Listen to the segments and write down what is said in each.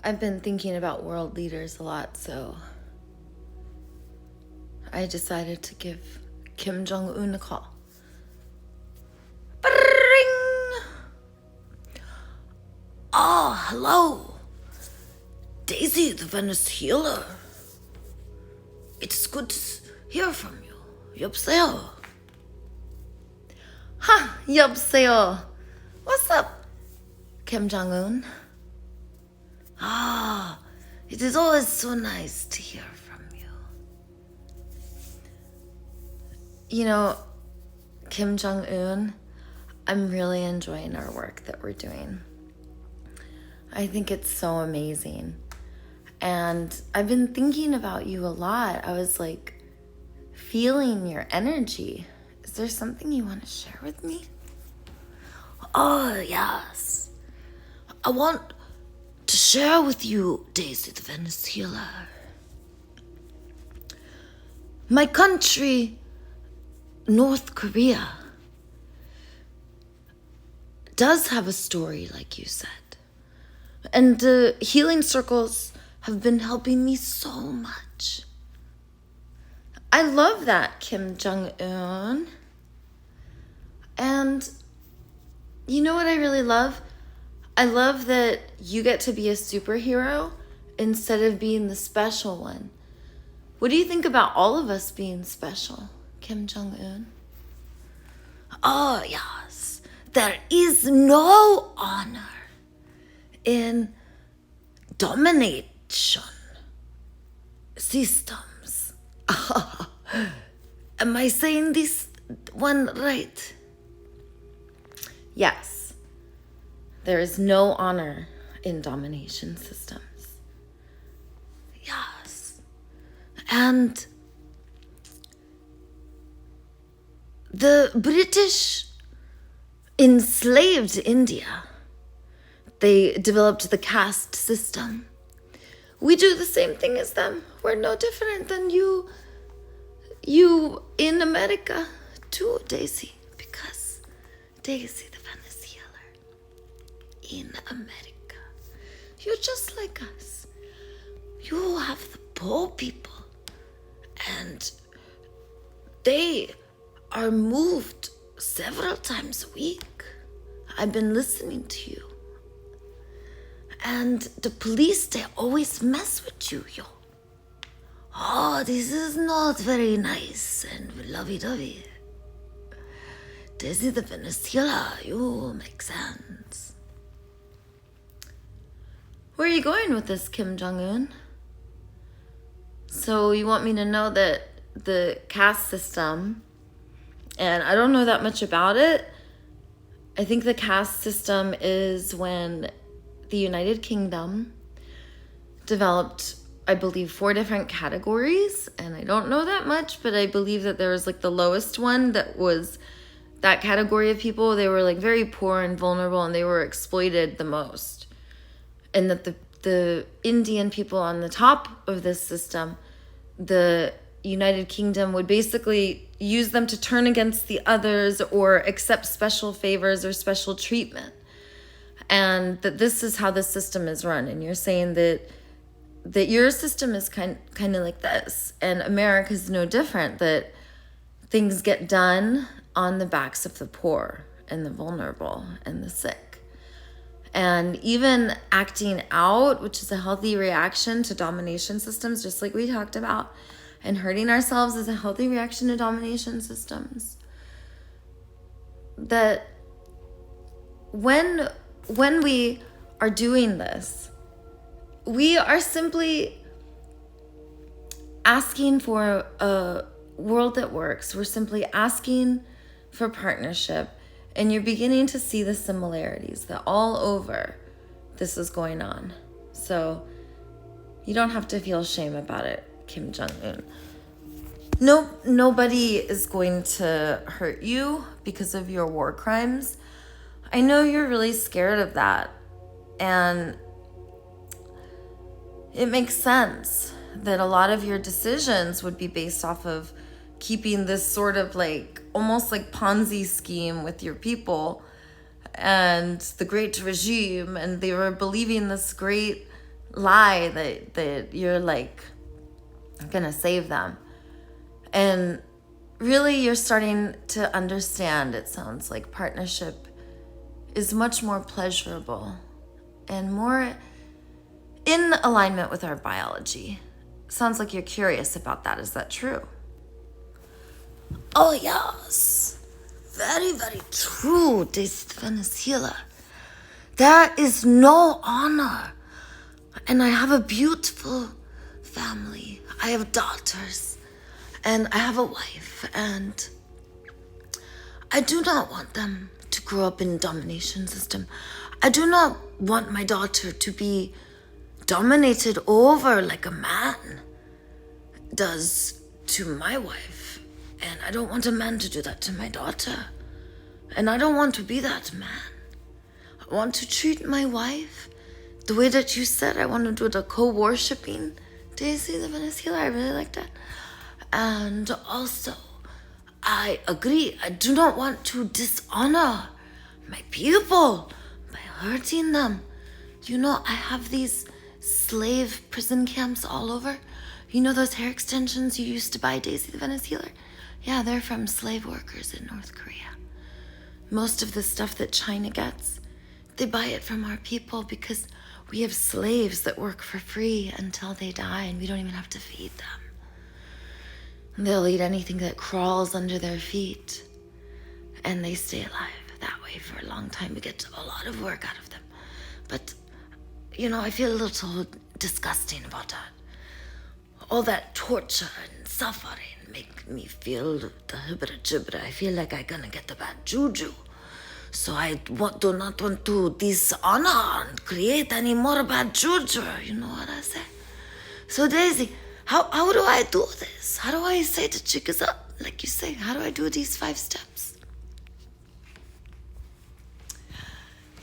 I've been thinking about world leaders a lot, so I decided to give Kim Jong-un a call. Bring! Oh, hello. Daisy, the Venice healer. It is good to hear from you. 여보세요. Ha, 여보세요. What's up, Kim Jong-un? Ah, it is always so nice to hear from you. You know, Kim Jong-un, I'm really enjoying our work that we're doing. I think it's so amazing. And I've been thinking about you a lot. I was like feeling your energy. Is there something you want to share with me? Oh, yes. I want to share with you, Daisy the Venice healer. My country, North Korea, does have a story, like you said. And the healing circles have been helping me so much. I love that, Kim Jong-un. And you know what I really love? I love that you get to be a superhero instead of being the special one. What do you think about all of us being special, Kim Jong-un? Oh, yes. There is no honor in domination systems. Am I saying this one right? Yes. There is no honor in domination systems. Yes. And the British enslaved India. They developed the caste system. We do the same thing as them. We're no different than you in America too, Daisy. Because Daisy the Venice healer in America. You're just like us. You have the poor people. And they are moved several times a week. I've been listening to you. And the police, they always mess with you, yo. Oh, this is not very nice and lovey-dovey. This is the Venezuela, you make sense. Where are you going with this, Kim Jong-un? So you want me to know that the caste system, and I don't know that much about it. I think the caste system is when the United Kingdom developed, I believe, 4 different categories, and I don't know that much, but I believe that there was like the lowest one that was that category of people. They were like very poor and vulnerable, and they were exploited the most. And that the Indian people on the top of this system, the United Kingdom would basically use them to turn against the others or accept special favors or special treatment. And that this is how the system is run. And you're saying that your system is kind of like this, and America's no different, that things get done on the backs of the poor and the vulnerable and the sick. And even acting out, which is a healthy reaction to domination systems, just like we talked about, and hurting ourselves is a healthy reaction to domination systems. That when we are doing this, we are simply asking for a world that works. We're simply asking for partnership. And you're beginning to see the similarities that all over this is going on. So you don't have to feel shame about it, Kim Jong-un. Nobody is going to hurt you because of your war crimes. I know you're really scared of that. And it makes sense that a lot of your decisions would be based off of keeping this sort of like almost like Ponzi scheme with your people and the great regime, and they were believing this great lie that you're like gonna save them. And really you're starting to understand, it sounds like partnership is much more pleasurable and more in alignment with our biology. Sounds like you're curious about that. Is that true? Oh yes, very, very true, Daisy Venezuela. There is no honor. And I have a beautiful family. I have daughters. And I have a wife. And I do not want them to grow up in a domination system. I do not want my daughter to be dominated over like a man does to my wife. And I don't want a man to do that to my daughter. And I don't want to be that man. I want to treat my wife the way that you said. I want to do the co-worshipping. Daisy the Venezuela, I really like that. And also, I agree. I do not want to dishonor my people by hurting them. You know, I have these slave prison camps all over. You know those hair extensions you used to buy, Daisy the Venezuela? Yeah, they're from slave workers in North Korea. Most of the stuff that China gets, they buy it from our people because we have slaves that work for free until they die and we don't even have to feed them. And they'll eat anything that crawls under their feet and they stay alive that way for a long time. We get a lot of work out of them. But, you know, I feel a little disgusting about that. All that torture and suffering make me feel the hibra jibra. I feel like I'm gonna get the bad juju. So I do not want to dishonor and create any more bad juju. You know what I say? So Daisy, how do I do this? How do I say the chick is up? Like you say, how do I do these 5 steps?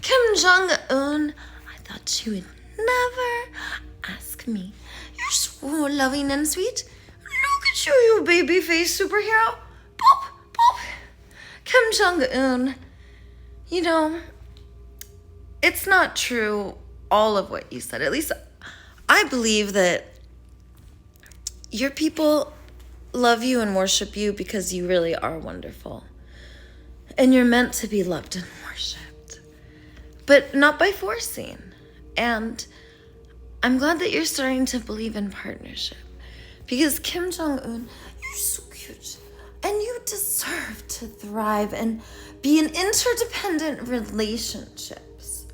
Kim Jong-un, I thought you would never ask me. You're so loving and sweet. Look at you, you baby face superhero. Pop, pop. Kim Jong-un. You know, it's not true, all of what you said. At least I believe that your people love you and worship you because you really are wonderful. And you're meant to be loved and worshipped. But not by forcing. And I'm glad that you're starting to believe in partnership. Because Kim Jong-un, you're so cute. And you deserve to thrive and be in interdependent relationships.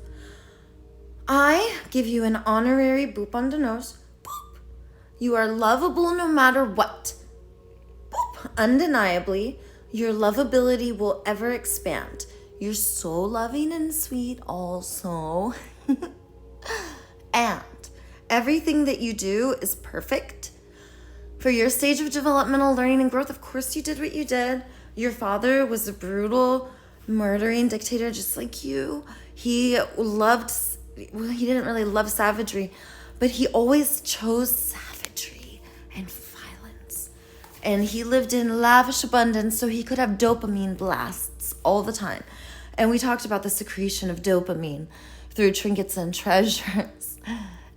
I give you an honorary boop on the nose. Boop. You are lovable no matter what. Boop. Undeniably, your lovability will ever expand. You're so loving and sweet also. And everything that you do is perfect. For your stage of developmental learning and growth, of course you did what you did. Your father was a brutal, murdering dictator just like you. He didn't really love savagery, but he always chose savagery and violence. And he lived in lavish abundance so he could have dopamine blasts all the time. And we talked about the secretion of dopamine through trinkets and treasures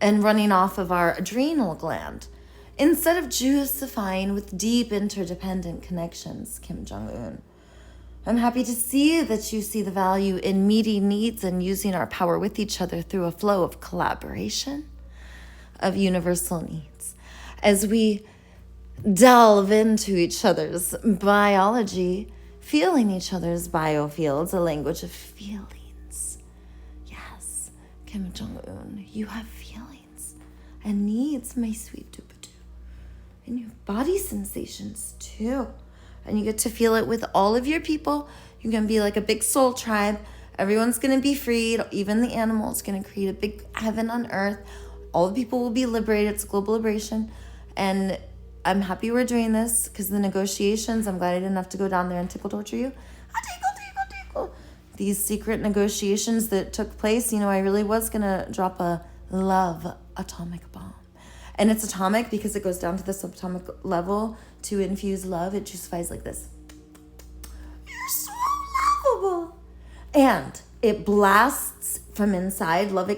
and running off of our adrenal gland. Instead of juicifying with deep interdependent connections, Kim Jong-un. I'm happy to see that you see the value in meeting needs and using our power with each other through a flow of collaboration, of universal needs. As we delve into each other's biology, feeling each other's biofields, a language of feelings. Yes, Kim Jong-un, you have feelings and needs, my sweet Dupadu. And you have body sensations too. And you get to feel it with all of your people. You're going to be like a big soul tribe. Everyone's going to be freed. Even the animals going to create a big heaven on earth. All the people will be liberated. It's global liberation. And I'm happy we're doing this because the negotiations, I'm glad I didn't have to go down there and tickle torture you. Tickle. These secret negotiations that took place, you know, I really was going to drop a love atomic bomb. And it's atomic because it goes down to the subatomic level to infuse love. It juices like this. You're so lovable. And it blasts from inside. Love